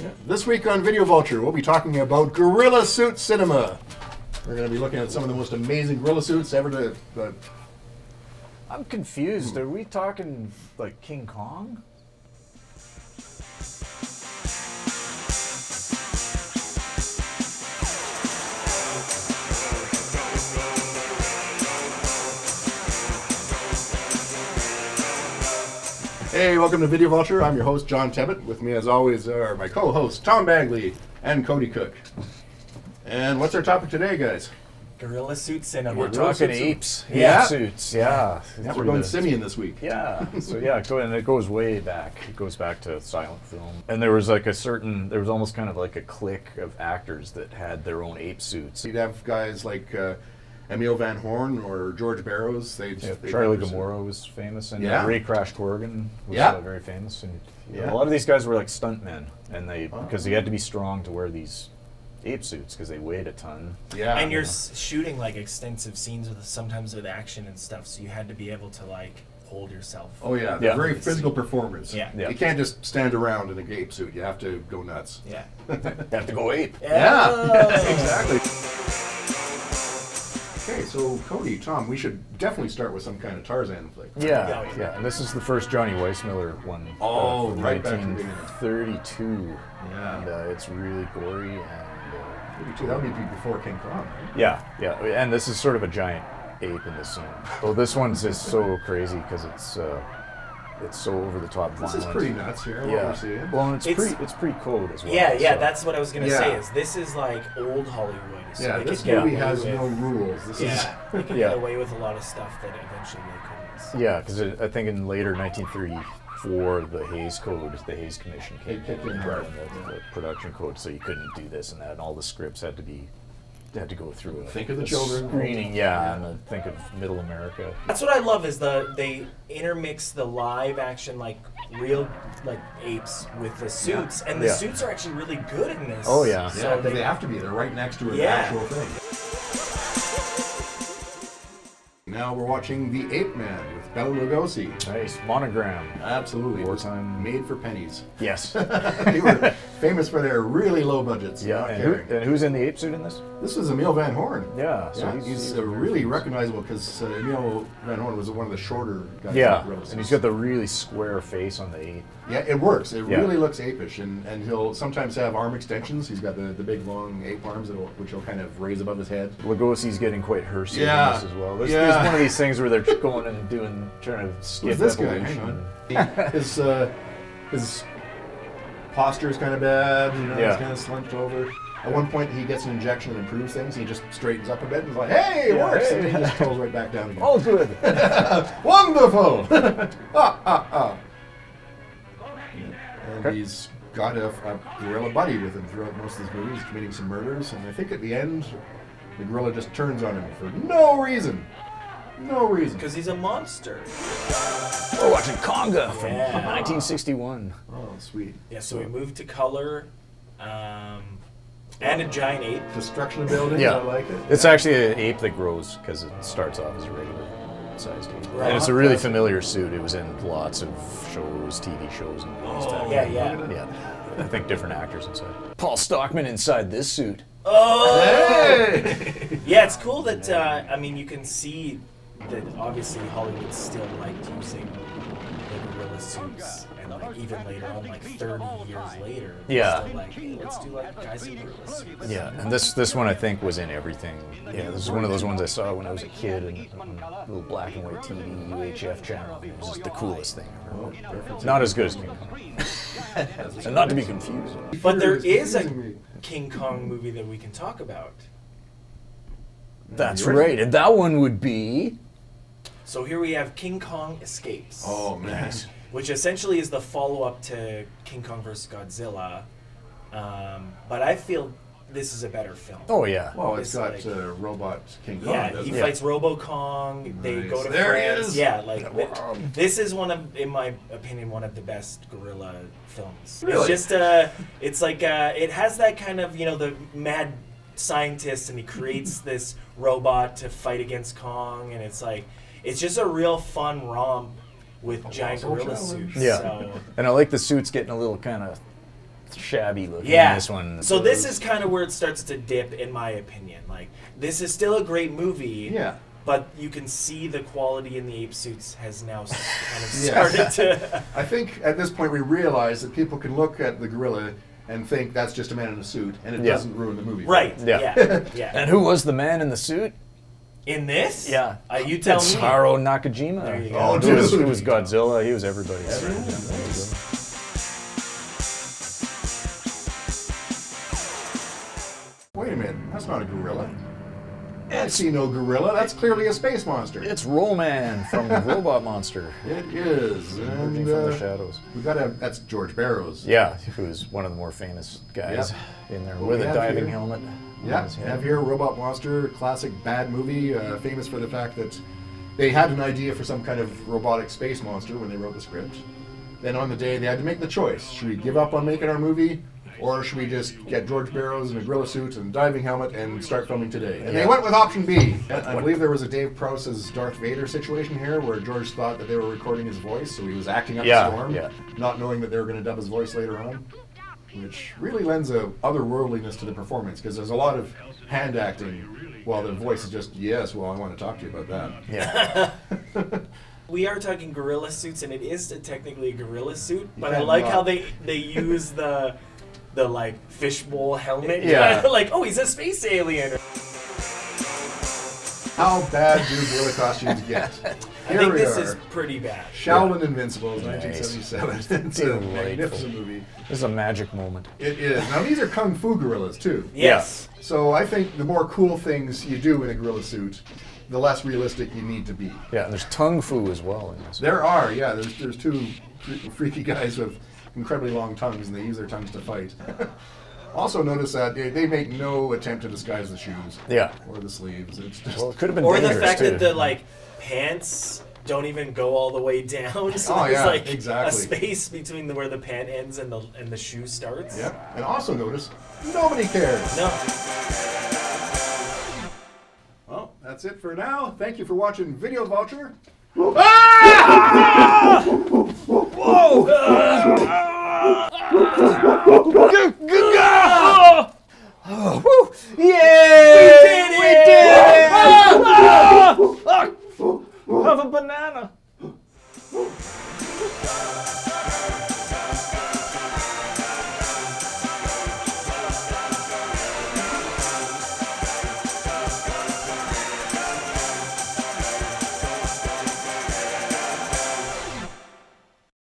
Yeah. This week on Video Vulture, we'll be talking about gorilla suit cinema. We're going to be looking at some of the most amazing gorilla suits ever to... I'm confused. Are we talking like King Kong? Hey, welcome to Video Vulture. I'm your host, John Tebbutt. With me, as always, are my co-hosts, Tom Bagley and Cody Cook. And what's our topic today, guys? Gorilla suit cinema. We're talking apes. Yeah. Ape suits, yeah. Yeah, we're going simian this week. Yeah. So yeah, and it goes way back. It goes back to silent film. And there was like there was almost kind of like a clique of actors that had their own ape suits. You'd have guys like Emil Van Horn or George Barrows. Charlie Gamora was famous, and Yeah. Ray Crash Corrigan was Yeah. very famous. And Yeah. a lot of these guys were like stuntmen, and because you had to be strong to wear these ape suits because they weighed a ton. Yeah. And you're shooting like extensive scenes with sometimes with action and stuff, so you had to be able to like hold yourself. Oh yeah, they're Yeah. very physical performers. Yeah. Yeah. You can't just stand around in a ape suit. You have to go nuts. Yeah. You have to go ape. Exactly. Okay, so Cody, Tom, we should definitely start with some kind of Tarzan flick. Yeah, Yeah. yeah. And this is the first Johnny Weissmuller one. Oh, from right back to the beginning. 1932. Yeah. And it's really gory and. That would be before King Kong. Right? Yeah. And this is sort of a giant ape in this scene. So this one's just so crazy because it's so over the top. This is pretty nuts here. What Yeah. we're seeing. Well, and it's pre-code as well. Yeah, so- that's what I was gonna Yeah. say. Is this is like old Hollywood? So Yeah, they this could get movie away has with- no rules. This Yeah, they could Yeah. get away with a lot of stuff that eventually they couldn't. Yeah, because I think in later 1934, the Hays Code, the Hays Commission came kicked in hard. the production code, so you couldn't do this and that, and all the scripts had to go through. Think of the a children. screening, yeah, and think of Middle America. That's what I love is they intermix the live action like real like apes with the suits, and the Yeah. suits are actually really good in this. Oh, yeah. Yeah, So because they have to be. They're right next to an Yeah. actual thing. Now we're watching The Ape Man with Bela Lugosi. Nice monogram. Absolutely. It was Wartime. made for pennies. Yes. They were famous for their really low budgets. Yeah. not And, caring. who's in the ape suit in this? This is Emil Van Horn. Yeah. So Yeah, he's really recognizable because Emil Van Horn was one of the shorter guys. Yeah, in the and he's got the really square face on the ape. Yeah, it works. It Yeah. really looks apish, and he'll sometimes have arm extensions. He's got the big long ape arms which he'll kind of raise above his head. Lugosi's getting quite hirsute Yeah. in this as well. There's one of these things where they're going and trying to skip Who's this guy? evolution. Hang on. His posture is kind of bad. You know, Yeah. he's kind of slumped over. At one point, he gets an injection that improves things. He just straightens up a bit and is like, "Hey, it Yeah, works!" hey. And then he just pulls right back down again. All good. Wonderful! And Okay. he's got a gorilla buddy with him throughout most of his movies, committing some murders. And I think at the end, the gorilla just turns on him for no reason. No reason. because he's a monster. We're watching Conga from Yeah. 1961. Oh, sweet. Yeah, so we moved to color, and a giant ape. Destruction of buildings, Yeah. I like it. It's actually an ape that grows because it starts off as a regular sized ape. Right. And it's a really familiar suit. It was in lots of shows, TV shows, and movies. Oh, back yeah, then. yeah. Yeah. I think different actors inside. Paul Stockman inside this suit. Oh! Hey! Yeah, it's cool that, I mean, you can see that obviously Hollywood still liked using the gorilla suits, and like even later on, like 30 years later, they're Yeah. still like, hey, let's do like guys in gorilla suits. Yeah, and this one I think was in everything. Yeah, this is one of those ones I saw when I was a kid and on a little black and white TV UHF channel. It was just the coolest thing ever. Not as good as King Kong. And not to be confused. But there is a King Kong movie that we can talk about. That's right, and that one would be... So here we have King Kong Escapes. Oh, man. Which essentially is the follow-up to King Kong vs. Godzilla. But I feel this is a better film. Oh, yeah. Well, it's It's got like- Robot King Kong, Yeah, doesn't he it? fights Robo-Kong. They Nice. go to There he France. is. Yeah, like Wow. this is one of, in my opinion, one of the best gorilla films. Really? It's just, it's like it has that kind of, you know, the mad scientist, and he creates this robot to fight against Kong, and it's like it's just a real fun romp with giant awesome gorilla challenge. suits. Yeah. So, And I like the suits getting a little kind of shabby looking. Yeah. This one. So this is kind of where it starts to dip, in my opinion. Like, this is still a great movie. Yeah. But you can see the quality in the ape suits has now kind of Yeah. started to. I think at this point we realize that people can look at the gorilla and think that's just a man in a suit, and it doesn't ruin the movie. Right. Yeah. Yeah. And who was the man in the suit? In this? Yeah. You tell me. It's Haru Nakajima. There you go. Oh, Who was, dude. who was Godzilla? He was everybody's. Wait a minute, that's not a gorilla. I see no gorilla. That's clearly a space monster. It's Rollman from Robot Monster. It is. Emerging And from the shadows. we gotta. That's George Barrows. Yeah, who's one of the more famous guys in there Well, with we a have diving here- helmet. Yeah, on his we head. have here Robot Monster, classic bad movie, famous for the fact that they had an idea for some kind of robotic space monster when they wrote the script. Then on the day they had to make the choice: should we give up on making our movie, or should we just get George Barrows in a gorilla suit and diving helmet and start filming today? And they went with option B. I believe there was a Dave Prowse's Darth Vader situation here, where George thought that they were recording his voice, so he was acting up a storm, not knowing that they were going to dub his voice later on. Which really lends a otherworldliness to the performance, because there's a lot of hand acting while the voice is just, yes, well, I want to talk to you about that. Yeah. We are talking gorilla suits, and it is technically a gorilla suit, but I can't like not. how they use the like fishbowl helmet. Yeah. Like, oh, he's a space alien. How bad do gorilla costumes get? I Here think we this are. is pretty bad. Shaolin Invincibles, Nice. 1977. It's a Delightful. magnificent movie. This is a magic moment. It is. Now, these are kung fu gorillas, too. Yes. So I think the more cool things you do in a gorilla suit, the less realistic you need to be. Yeah, and there's tung fu as well in this. There are, yeah. There's two freaky guys with incredibly long tongues, and they use their tongues to fight. Also, notice that they make no attempt to disguise the shoes. Yeah. Or the sleeves. It's just. Well, it could have been Or the dangerous fact too. that the like pants don't even go all the way down, so Oh, there's yeah, like exactly. a space between where the pant ends and the shoe starts. Yeah. And also notice, nobody cares. No. Well, that's it for now. Thank you for watching Video Vulture. Whoa!